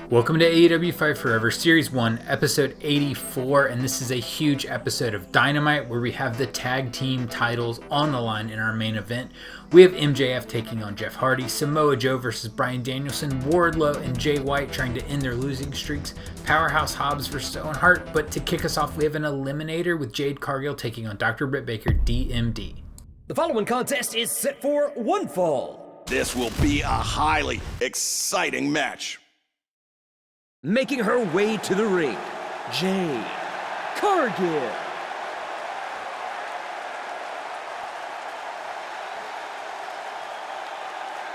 Welcome to AEW Fight Forever Series 1, Episode 84, and this is a huge episode of Dynamite where we have the tag team titles on the line in our main event. We have MJF taking on Jeff Hardy, Samoa Joe versus Bryan Danielson, Wardlow and Jay White trying to end their losing streaks, Powerhouse Hobbs versus Owen Hart, but to kick us off we have an Eliminator with Jade Cargill taking on Dr. Britt Baker D.M.D. The following contest is set for one fall. This will be a highly exciting match. Making her way to the ring, Jade Cargill.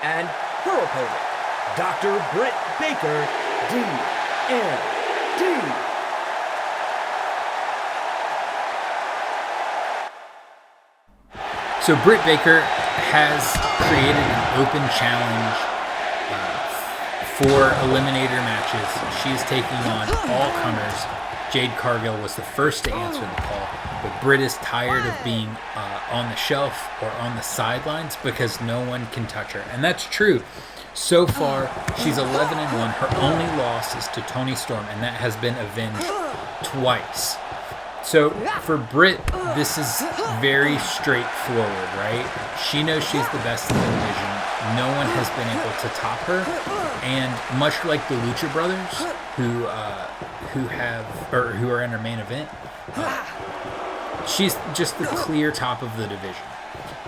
And her opponent, Dr. Britt Baker D.M.D. So Britt Baker has created an open challenge for Eliminator matches. She's taking on all comers. Jade Cargill was the first to answer the call, but Britt is tired of being on the shelf or on the sidelines because no one can touch her. And that's true. So far, she's 11-1. Her only loss is to Toni Storm, and that has been avenged twice. So for Britt, this is very straightforward, right? She knows she's the best in the division. No one has been able to top her, and much like the Lucha brothers, who are in her main event, she's just the clear top of the division.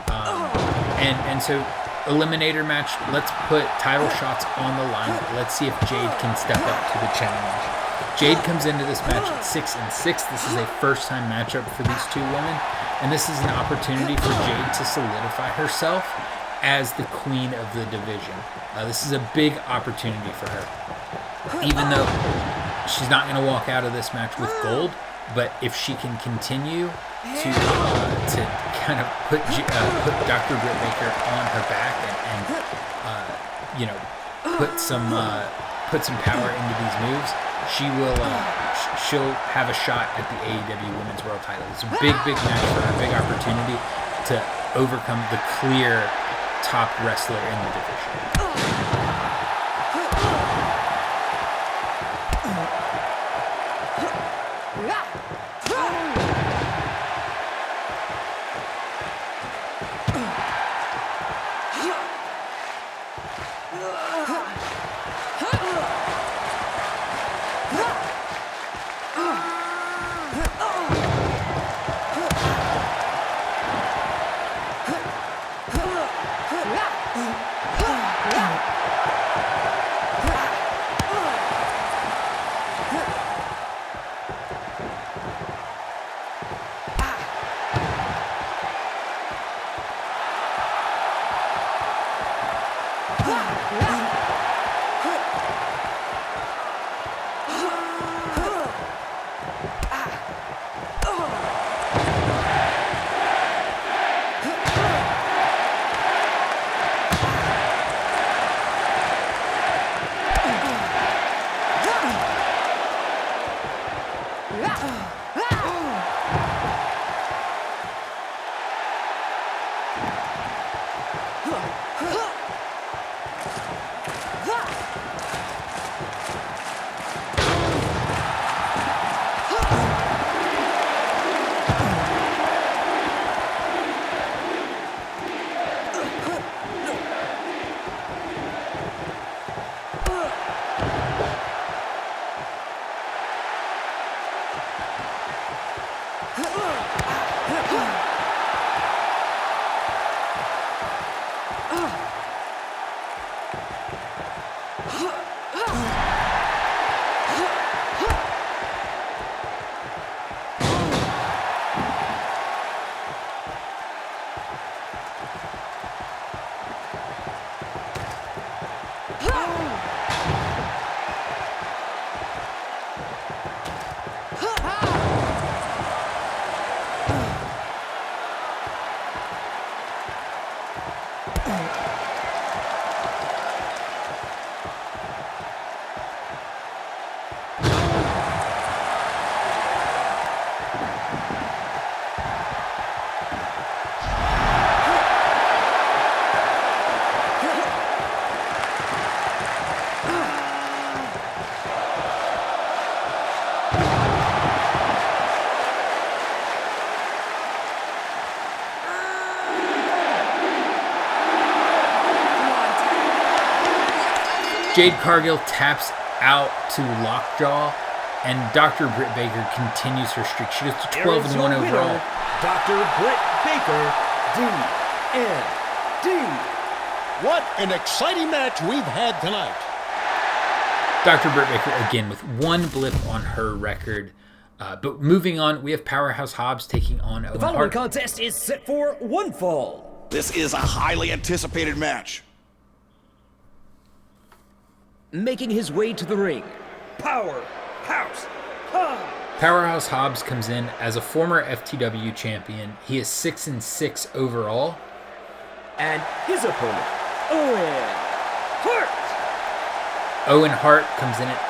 And so Eliminator match. Let's put title shots on the line. Let's see if Jade can step up to the challenge. Jade comes into this match at 6-6. This is a first-time matchup for these two women, and this is an opportunity for Jade to solidify herself as the queen of the division. This is a big opportunity for her. Even though she's not going to walk out of this match with gold, but if she can continue to kind of put Dr. Britt Baker on her back and put some power into these moves, she'll have a shot at the AEW Women's World Title. It's a big match for her, a big opportunity to overcome the clear top wrestler in the division. Jade Cargill taps out to lockjaw, and Dr. Britt Baker continues her streak. She goes to 12-1 overall. Dr. Britt Baker D.M.D. What an exciting match we've had tonight. Dr. Britt Baker, again, with one blip on her record. But moving on, we have Powerhouse Hobbs taking on Owen The following Hart. contest is set for one fall. This is a highly anticipated match. Making his way to the ring, Powerhouse Hobbs. Powerhouse Hobbs comes in as a former FTW champion. He is 6-6 overall. And his opponent, Owen Hart. Owen Hart comes in at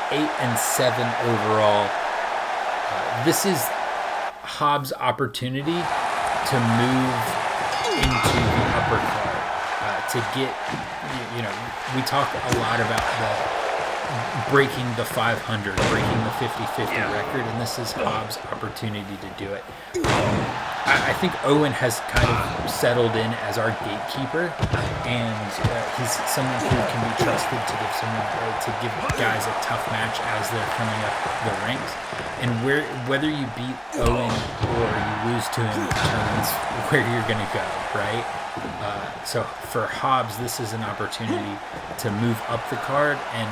8-7 overall. This is Hobbs' opportunity to move into the upper card, to get, we talk a lot about breaking the 500, breaking the 50-50 record, and this is Hobbs' opportunity to do it. I think Owen has kind of settled in as our gatekeeper, and he's someone who can be trusted to give guys a tough match as they're coming up the ranks. And whether you beat Owen or you lose to him determines where you're going to go, right? So for Hobbs, this is an opportunity to move up the card and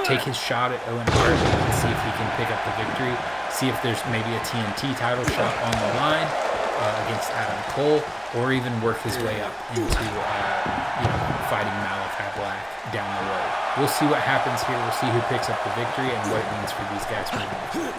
take his shot at Owen Hart and see if he can pick up the victory. See if there's maybe a TNT title shot on the line against Adam Cole, or even work his way up into fighting Malachi Black down the road. We'll see what happens here. We'll see who picks up the victory and what it means for these guys moving forward.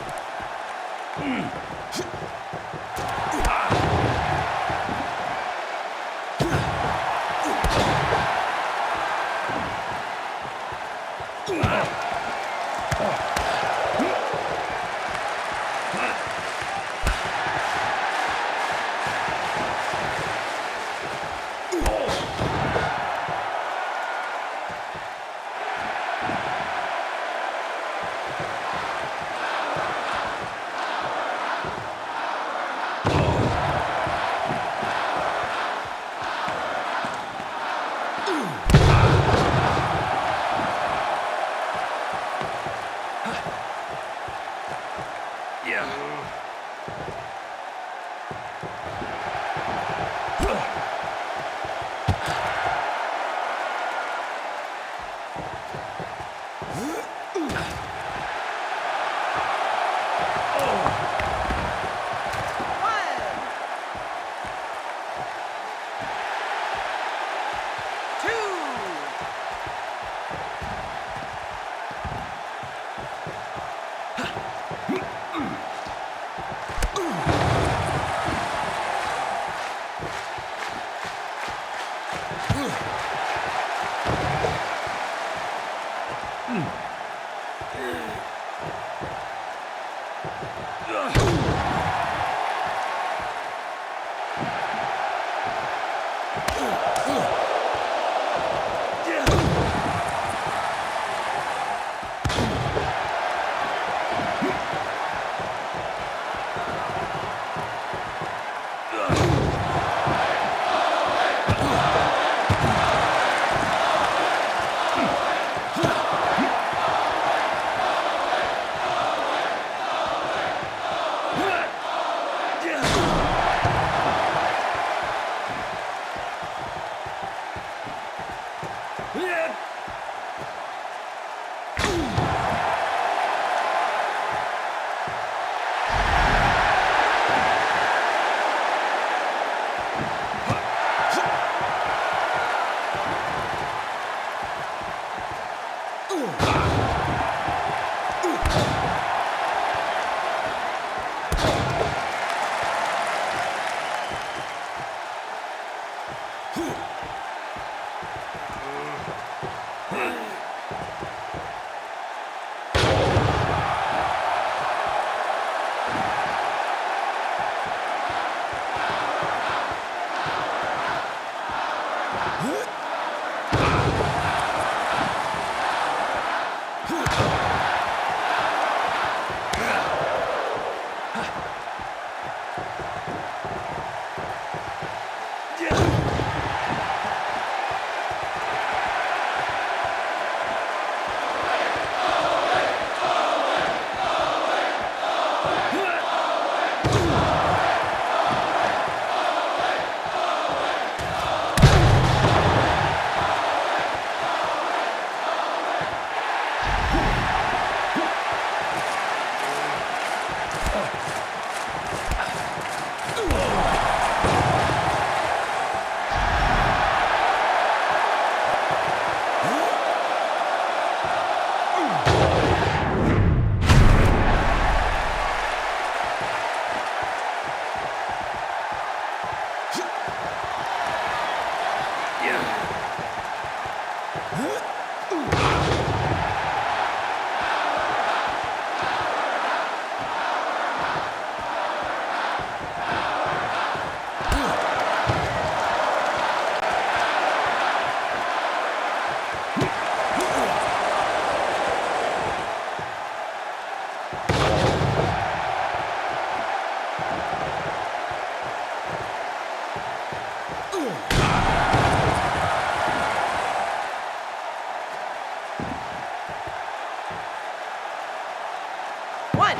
1,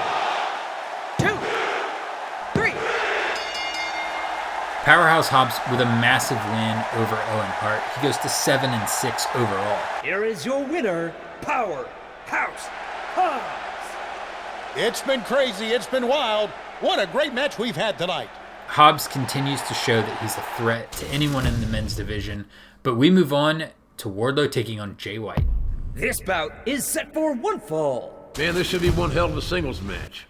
2, 3. Powerhouse Hobbs with a massive win over Owen Hart. He goes to 7-6 overall. Here is your winner, Powerhouse Hobbs. It's been crazy. It's been wild. What a great match we've had tonight. Hobbs continues to show that he's a threat to anyone in the men's division, but we move on to Wardlow taking on Jay White. This bout is set for one fall. Man, this should be one hell of a singles match.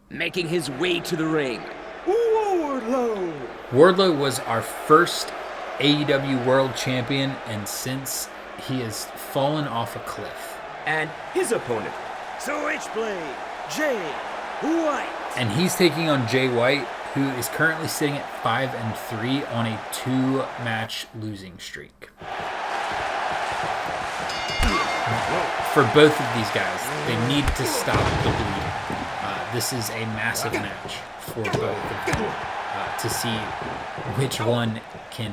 Making his way to the ring, Wardlow. Wardlow was our first AEW World Champion, and since he has fallen off a cliff. And his opponent, Switchblade Jade White. And he's taking on Jay White, who is currently sitting at 5-3 on a 2-match losing streak. For both of these guys, they need to stop the bleeding. This is a massive match for both of them to see which one can,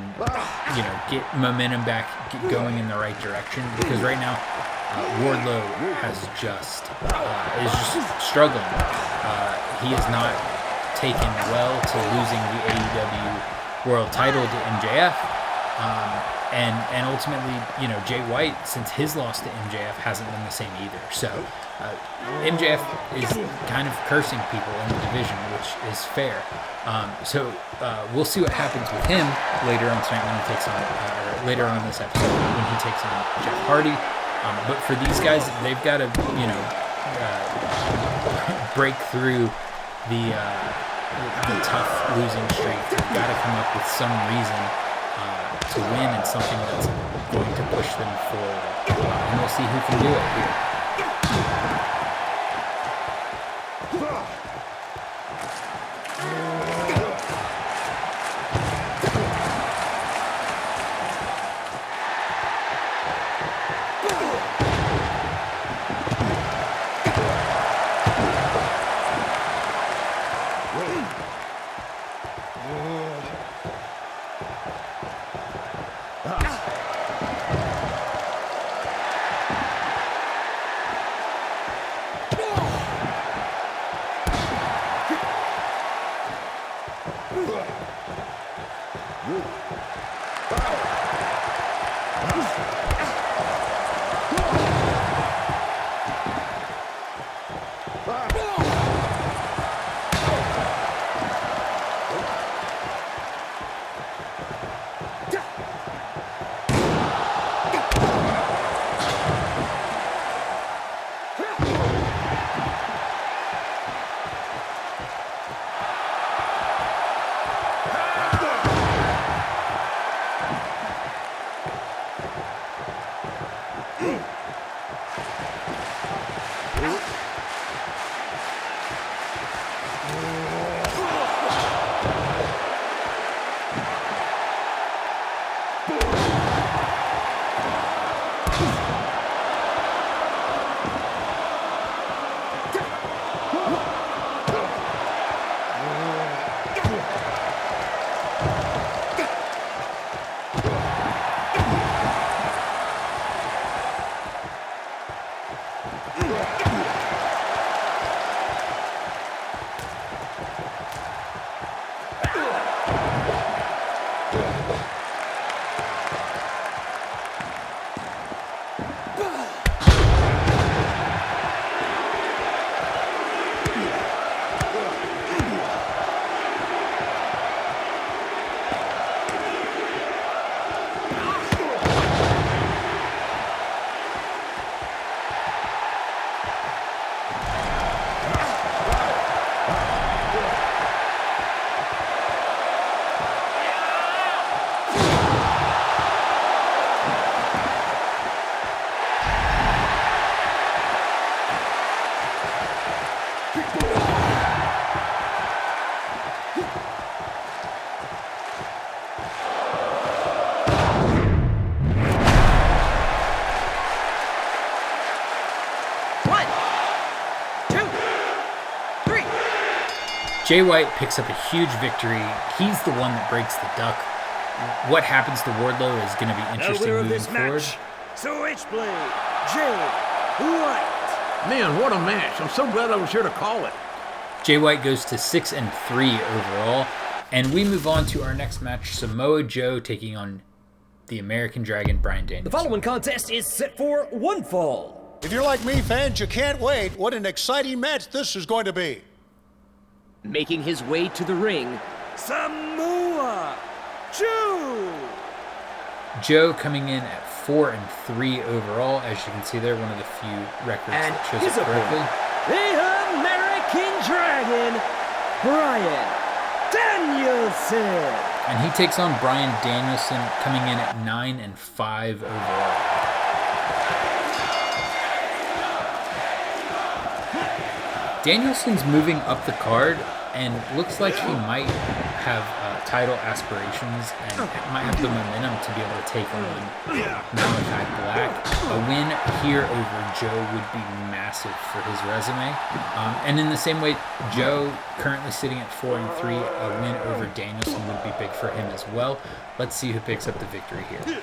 get momentum back, get going in the right direction. Because right now, Wardlow is just struggling. He is not taken well to losing the AEW World Title to MJF. And ultimately, Jay White, since his loss to MJF, hasn't been the same either. So MJF is kind of cursing people in the division, which is fair. So we'll see what happens with him later on tonight when he takes on, or later on in this episode when he takes on Jeff Hardy. But for these guys, they've got to, break through the tough losing streak. They've got to come up with some reason to win and something that's going to push them forward. And we'll see who can do it here. Jay White picks up a huge victory. He's the one that breaks the duck. What happens to Wardlow is going to be interesting moving forward. Switchblade Jay White. Man, what a match. I'm so glad I was here to call it. Jay White goes to 6-3 overall. And we move on to our next match, Samoa Joe taking on the American Dragon, Bryan Danielson. The following contest is set for one fall. If you're like me, fans, you can't wait. What an exciting match this is going to be. Making his way to the ring, Samoa Joe. Joe coming in at 4-3 overall. As you can see there, one of the few records And that shows his it correctly. opponent, the American Dragon, Bryan Danielson. And he takes on Bryan Danielson coming in at 9-5 overall. Danielson's moving up the card and looks like he might have title aspirations and might have the momentum to be able to take on Malachi Black. A win here over Joe would be massive for his resume. And in the same way, Joe currently sitting at 4-3, a win over Danielson would be big for him as well. Let's see who picks up the victory here.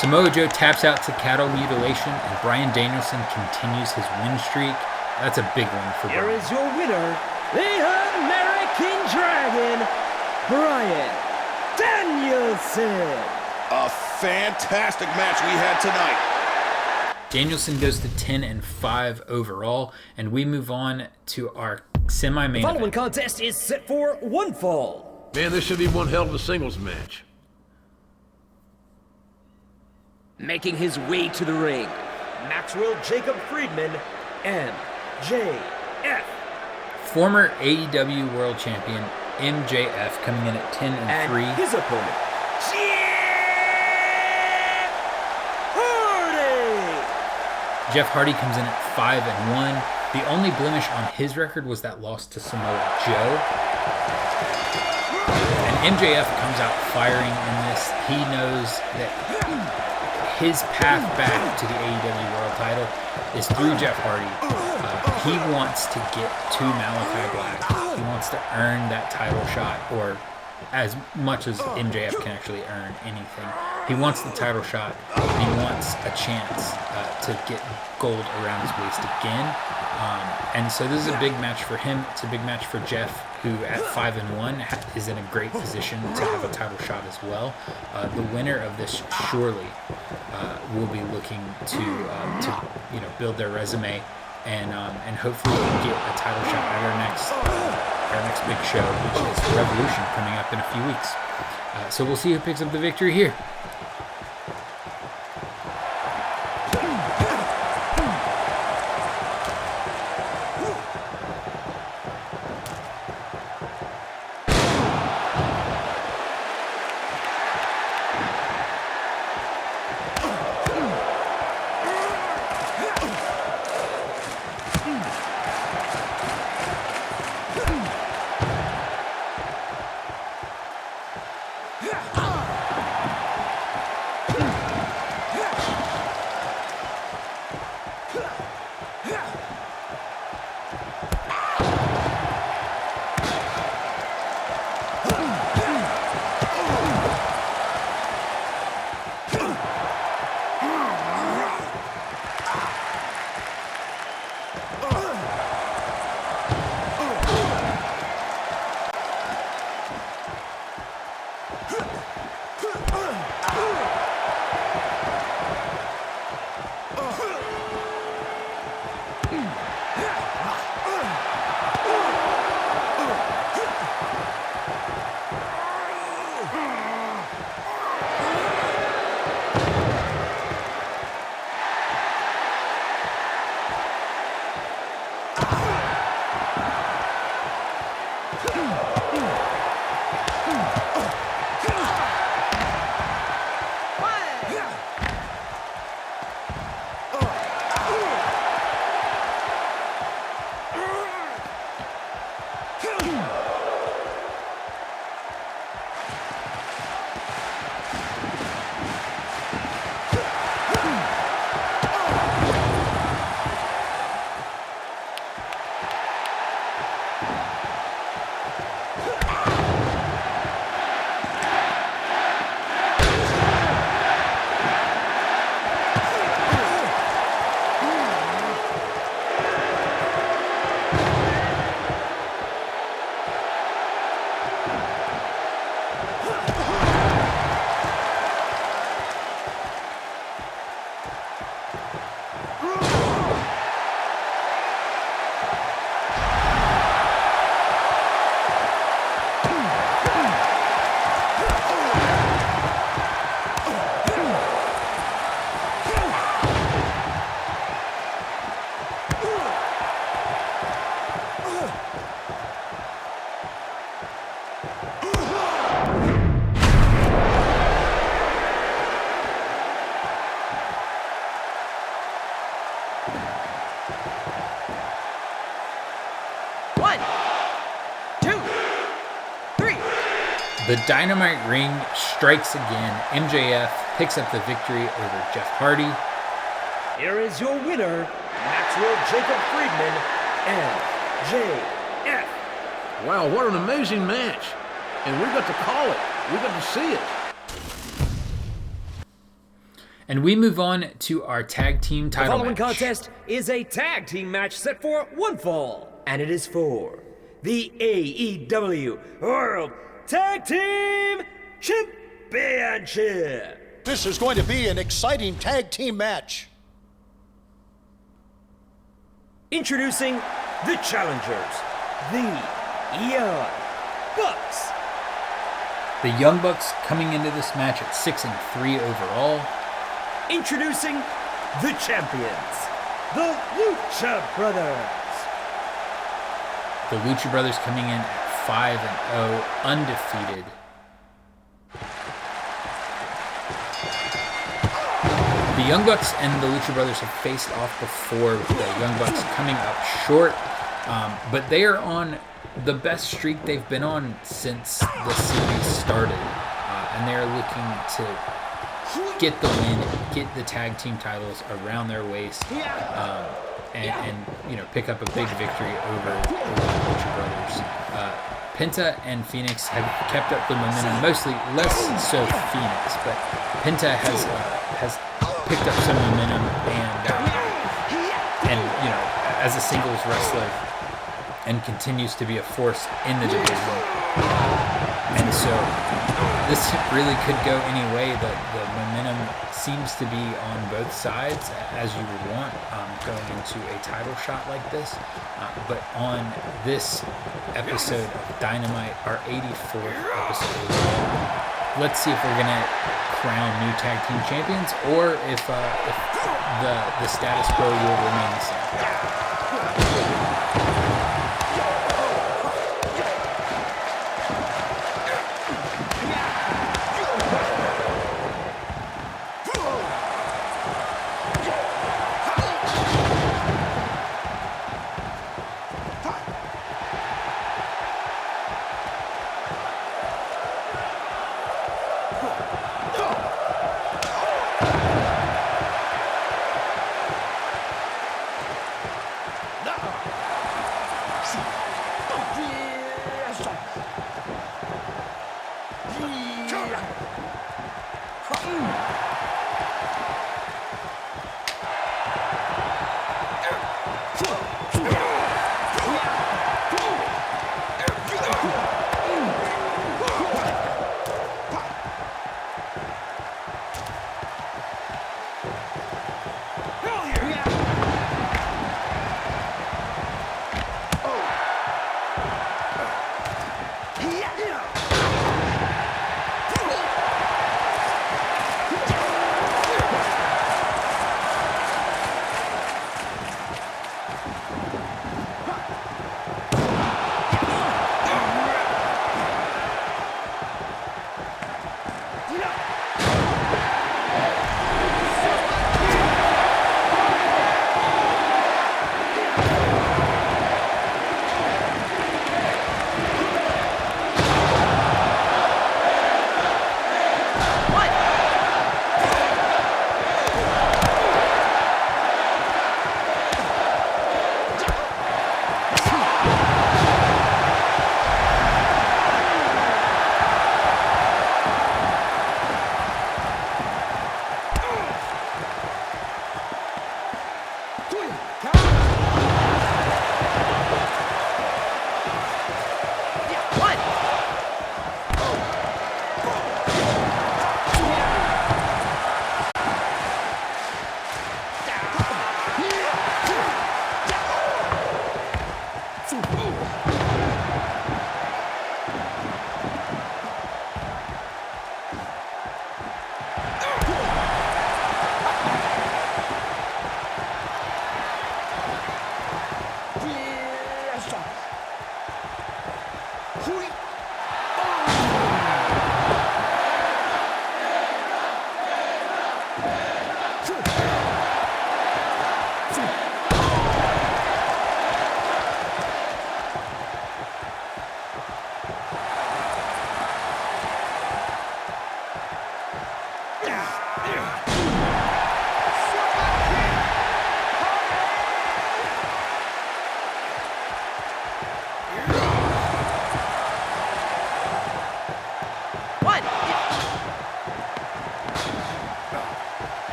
Samoa Joe taps out to cattle mutilation, and Bryan Danielson continues his win streak. That's a big one for Here Bryan. is your winner, the American Dragon, Bryan Danielson. A fantastic match we had tonight. Danielson goes to 10-5 overall, and we move on to our semi-main The following event. contest is set for one fall. Man, this should be one hell of a singles match. Making his way to the ring, Maxwell Jacob Friedman, MJF. Former AEW World Champion MJF coming in at 10-3. And his opponent, Jeff Hardy. Jeff Hardy comes in at 5-1. The only blemish on his record was that loss to Samoa Joe. And MJF comes out firing in this. He knows that his path back to the AEW World title is through Jeff Hardy. He wants to get to Malachi Black. He wants to earn that title shot, or as much as MJF can actually earn anything. He wants the title shot, and he wants a chance to get gold around his waist again. And so this is a big match for him. It's a big match for Jeff, who at 5-1 is in a great position to have a title shot as well. The winner of this surely will be looking to build their resume and hopefully get a title shot at our next big show, which is Revolution, coming up in a few weeks. So we'll see who picks up the victory here. The Dynamite ring strikes again. MJF picks up the victory over Jeff Hardy. Here is your winner, Maxwell Jacob Friedman, MJF. Wow, what an amazing match. And we got to call it. We got to see it. And we move on to our tag team The title following match. contest is a tag team match set for one fall, and it is for the AEW World Tag Team Championship. This is going to be an exciting tag team match. Introducing the challengers, the Young Bucks. The Young Bucks coming into this match at 6-3 overall. Introducing the champions, the Lucha Brothers. The Lucha Brothers coming in at 5-0, undefeated. The Young Bucks and the Lucha Brothers have faced off before, with the Young Bucks coming up short, but they are on the best streak they've been on since the series started, and they're looking to get the win, get the tag team titles around their waist, and you know, pick up a big victory over the Lucha Brothers. Penta and Phoenix have kept up the momentum, mostly less so Phoenix, but Penta has picked up some momentum, and you know, as a singles wrestler, and continues to be a force in the division. And so this really could go any way. The momentum seems to be on both sides, as you would want going into a title shot like this. But on this episode of Dynamite, our 84th episode, let's see if we're going to crown new tag team champions, or if the status quo will remain the same.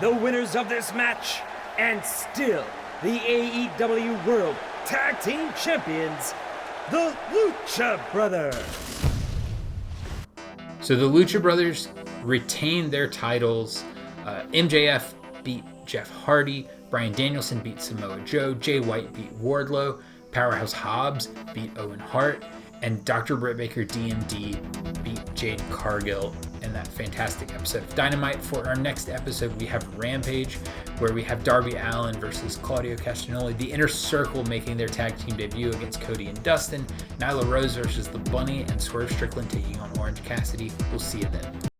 the winners of this match, and still the AEW World Tag Team Champions, the Lucha Brothers. So the Lucha Brothers retain their titles. MJF beat Jeff Hardy. Bryan Danielson beat Samoa Joe. Jay White beat Wardlow. Powerhouse Hobbs beat Owen Hart. And Dr. Britt Baker D.M.D. beat Jade Cargill in that fantastic episode of Dynamite. For our next episode, we have Rampage, where we have Darby Allin versus Claudio Castagnoli. The Inner Circle making their tag team debut against Cody and Dustin. Nyla Rose versus The Bunny, and Swerve Strickland taking on Orange Cassidy. We'll see you then.